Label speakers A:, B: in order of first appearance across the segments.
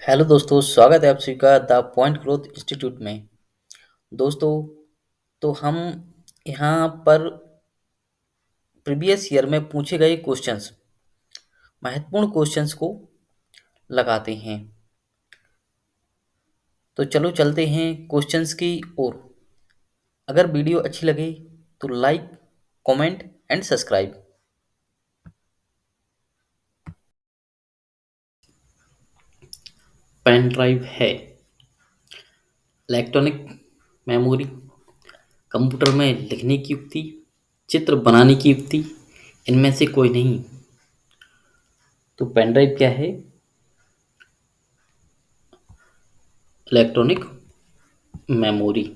A: Hello दोस्तों, स्वागत है आप सभी का द पॉइंट ग्रोथ इंस्टीट्यूट में। दोस्तों, तो हम यहाँ पर प्रीवियस ईयर में पूछे गए क्वेश्चंस, महत्वपूर्ण क्वेश्चंस को लगाते हैं। तो चलो चलते हैं क्वेश्चंस की ओर। अगर वीडियो अच्छी लगे तो like, comment and subscribe. Pen drive है इलेक्ट्रॉनिक मेमोरी, कंप्यूटर में लिखने की युक्ति, चित्र बनाने की युक्ति, इनमें से कोई नहीं। तो पेन ड्राइव क्या है? Electronic memory.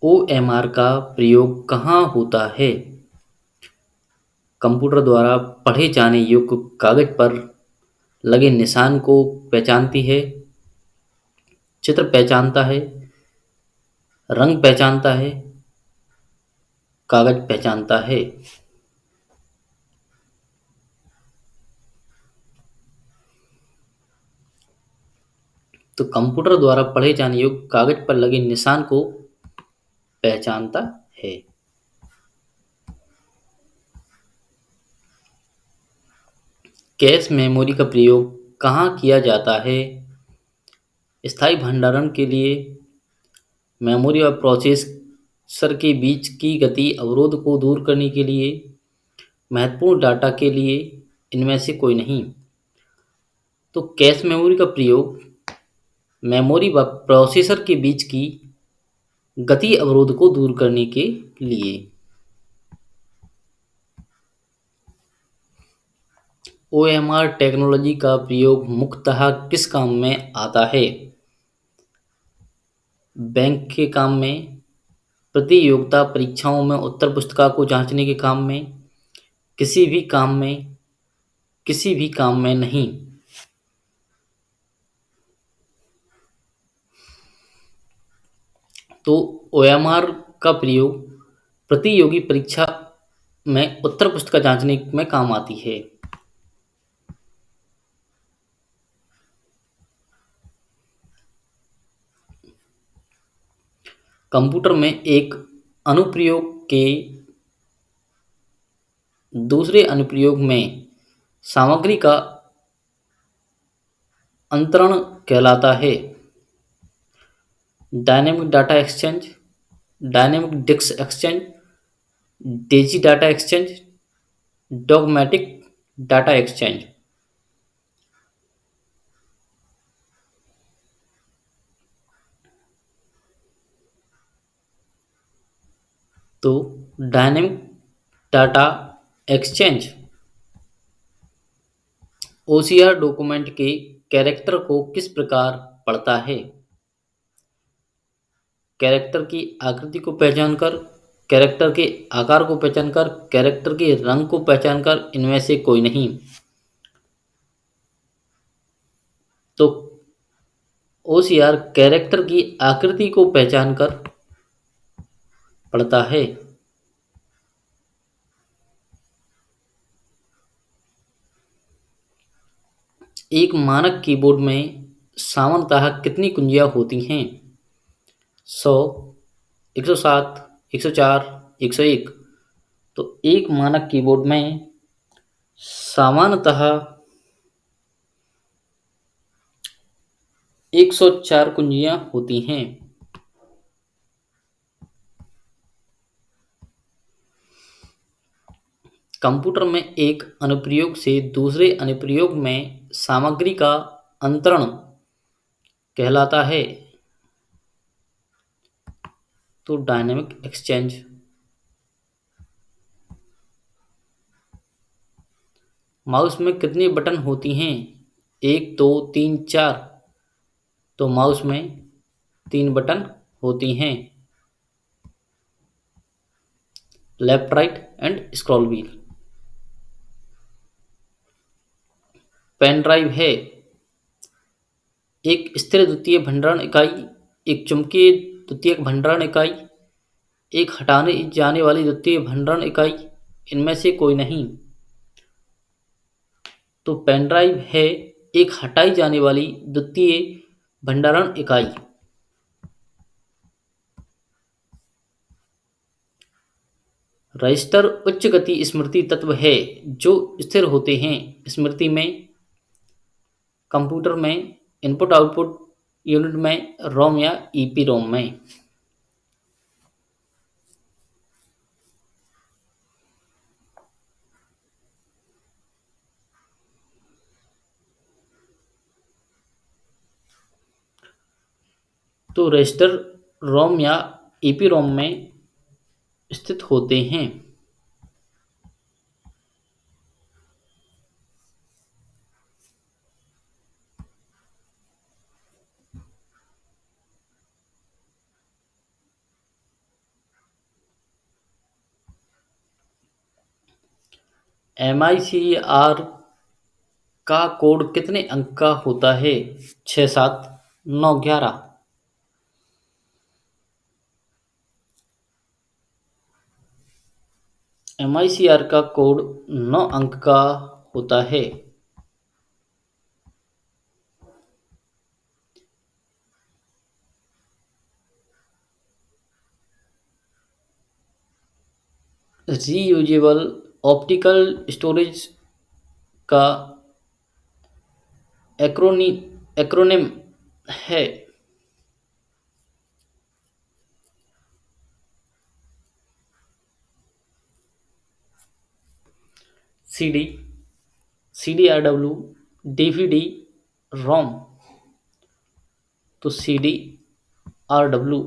A: ओएमआर का प्रयोग कहाँ होता है? कंप्यूटर द्वारा पढ़े जाने योग्य कागज पर लगे निशान को पहचानती है, चित्र पहचानता है, रंग पहचानता है, कागज पहचानता है। तो कंप्यूटर द्वारा पढ़े जाने योग्य कागज पर लगे निशान को पहचानता है। कैश मेमोरी का प्रयोग कहाँ किया जाता है? स्थायी भंडारण के लिए, मेमोरी और प्रोसेसर के बीच की गति अवरोध को दूर करने के लिए, महत्वपूर्ण डाटा के लिए, इनमें से कोई नहीं। तो कैश मेमोरी का प्रयोग मेमोरी व प्रोसेसर के बीच की गति अवरोध को दूर करने के लिए। ओएमआर टेक्नोलॉजी का प्रयोग मुख्यतः किस काम में आता है? बैंक के काम में, प्रतियोगिता परीक्षाओं में उत्तर पुस्तिका को जांचने के काम में, किसी भी काम में, किसी भी काम में नहीं। तो ओएमआर का प्रयोग प्रतियोगी परीक्षा में उत्तर पुस्तिका जांचने में काम आती है। कंप्यूटर में एक अनुप्रयोग के दूसरे अनुप्रयोग में सामग्री का अंतरण कहलाता है। Dynamic data exchange, dynamic disk exchange, daisy data exchange, dogmatic data exchange. तो dynamic data exchange OCR document के कैरेक्टर को किस प्रकार पढ़ता है? कैरेक्टर की आकृति को पहचान कर, कैरेक्टर के आकार को पहचान कर, कैरेक्टर के रंग को पहचान कर, इनमें से कोई नहीं। तो ओसीआर कैरेक्टर की आकृति को पहचान कर पढ़ता है। एक मानक कीबोर्ड में सामान्यतः कितनी कुंजियां होती हैं? 100, 107, 104, 101। तो एक मानक कीबोर्ड में सामान्यतः 104 कुंजियां होती हैं। कंप्यूटर में एक अनुप्रयोग से दूसरे अनुप्रयोग में सामग्री का अंतरण कहलाता है। तो डायनेमिक एक्सचेंज। माउस में कितनी बटन होती हैं? 1, 2, 3, 4। तो माउस में 3 बटन होती हैं। Left, right and scroll wheel. Pen drive है एक स्थिर द्वितीयक भंडारण इकाई, एक चुंबकीय द्वितीयक भंडारण इकाई, एक हटाने जाने वाली द्वितीयक भंडारण इकाई, इनमें से कोई नहीं। तो पेन ड्राइव है एक हटाई जाने वाली द्वितीय भंडारण इकाई। रजिस्टर उच्च गति स्मृति तत्व है जो स्थिर होते हैं स्मृति में, कंप्यूटर में, इनपुट आउटपुट यूनिट में, रोम या ईपीरोम में। तो रजिस्टर रोम या ईपीरोम में स्थित होते हैं। MICR का कोड कितने अंक का होता है? 6, 7, 9, 11। MICR का कोड 9 अंक का होता है। रीयूजेबल ऑप्टिकल स्टोरेज का एक्रोनिम है। CD, CDRW, DVD, ROM। तो CDRW।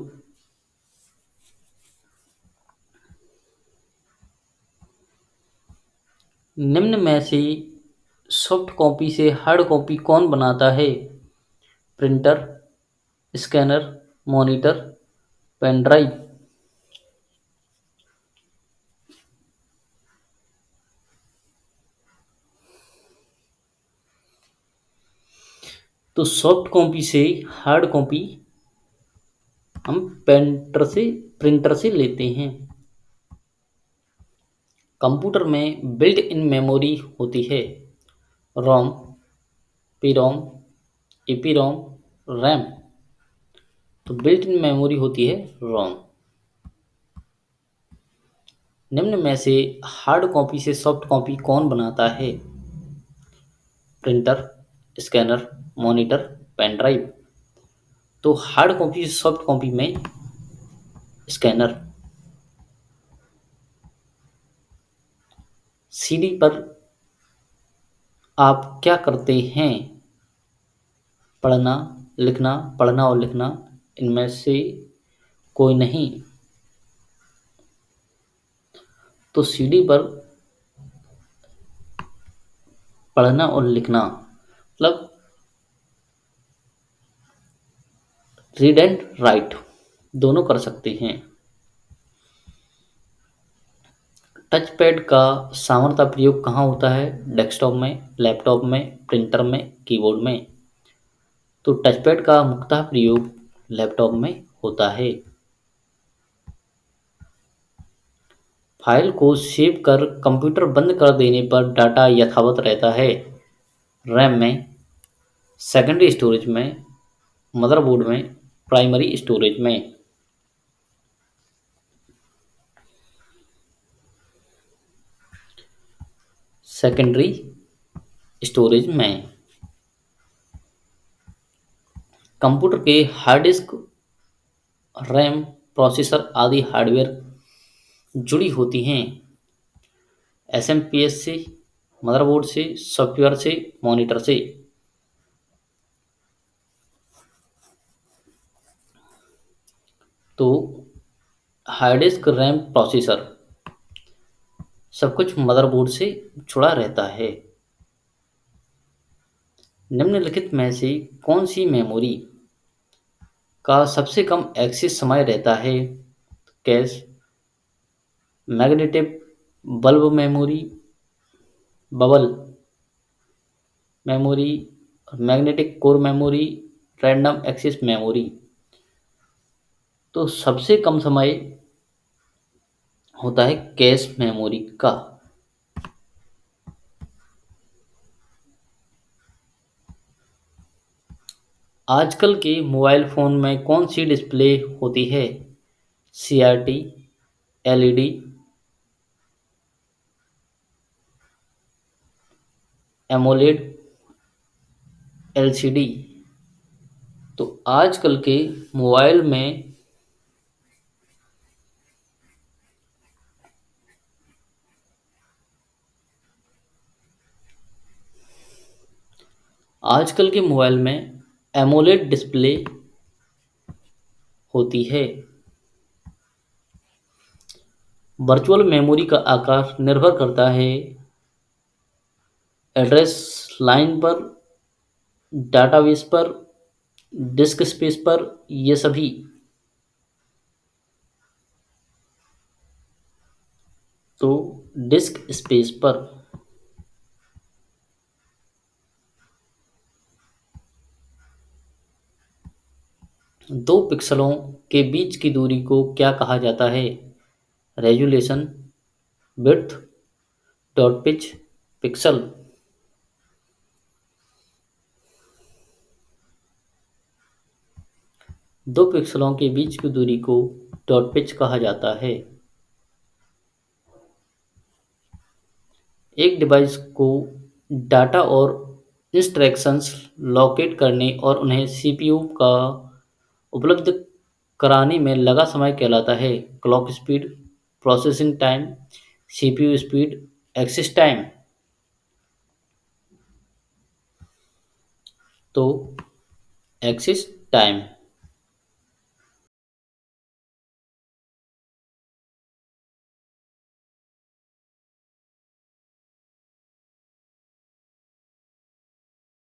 A: निम्न में से सॉफ्ट कॉपी से हार्ड कॉपी कौन बनाता है? Printer, scanner, monitor, pen drive. तो सॉफ्ट कॉपी से हार्ड कॉपी हम प्रिंटर से लेते हैं। कंप्यूटर में बिल्ट इन मेमोरी होती है। ROM, PROM, EPROM, RAM. तो बिल्ट इन मेमोरी होती है रोम। निम्न में से हार्ड कॉपी से सॉफ्ट कॉपी कौन बनाता है? Printer, scanner, monitor, pen drive. तो हार्ड कॉपी से सॉफ्ट कॉपी में स्कैनर। सीडी पर आप क्या करते हैं? पढ़ना, लिखना, पढ़ना और लिखना, इनमें से कोई नहीं। तो सीडी पर पढ़ना और लिखना मतलब रीड एंड राइट दोनों कर सकते हैं। टच पैड का सामान्यतः प्रयोग कहाँ होता है? डेस्कटॉप में, लैपटॉप में, प्रिंटर में, कीबोर्ड में। तो टच पैड का मुख्यतः प्रयोग लैपटॉप में होता है। फाइल को सेव कर कंप्यूटर बंद कर देने पर डाटा यथावत रहता है। रैम में, सेकेंडरी स्टोरेज में, मदरबोर्ड में, प्राइमरी स्टोरेज में। सेकेंडरी स्टोरेज में। कंप्यूटर के हार्ड डिस्क, रैम, प्रोसेसर आदि हार्डवेयर जुड़ी होती हैं। एसएमपीएस से, मदरबोर्ड से, सॉफ्टवेयर से, मॉनिटर से। तो हार्ड डिस्क, रैम, प्रोसेसर सब कुछ मदरबोर्ड से जुड़ा रहता है। निम्नलिखित में से कौन सी मेमोरी का सबसे कम एक्सेस समय रहता है? Cache, magnetic bulb memory, bubble memory, magnetic core memory, random access memory. तो सबसे कम समय होता है कैश मेमोरी का। आजकल के मोबाइल फ़ोन में कौन सी डिस्प्ले होती है? CRT, LED, AMOLED, LCD. तो आजकल के मोबाइल में आजकल के मोबाइल में एमोलेड डिस्प्ले होती है। वर्चुअल मेमोरी का आकार निर्भर करता है एड्रेस लाइन पर, डाटाबेस पर, डिस्क स्पेस पर, ये सभी। तो डिस्क स्पेस पर। दो पिक्सेलों के बीच की दूरी को क्या कहा जाता है? Resolution, width, dot pitch, pixel. दो पिक्सेलों के बीच की दूरी को डॉट पिच कहा जाता है। एक डिवाइस को डाटा और इंस्ट्रक्शंस लोकेट करने और उन्हें सीपीयू का उपलब्ध कराने में लगा समय कहलाता है clock speed, processing time, CPU speed, access time. तो एक्सेस टाइम।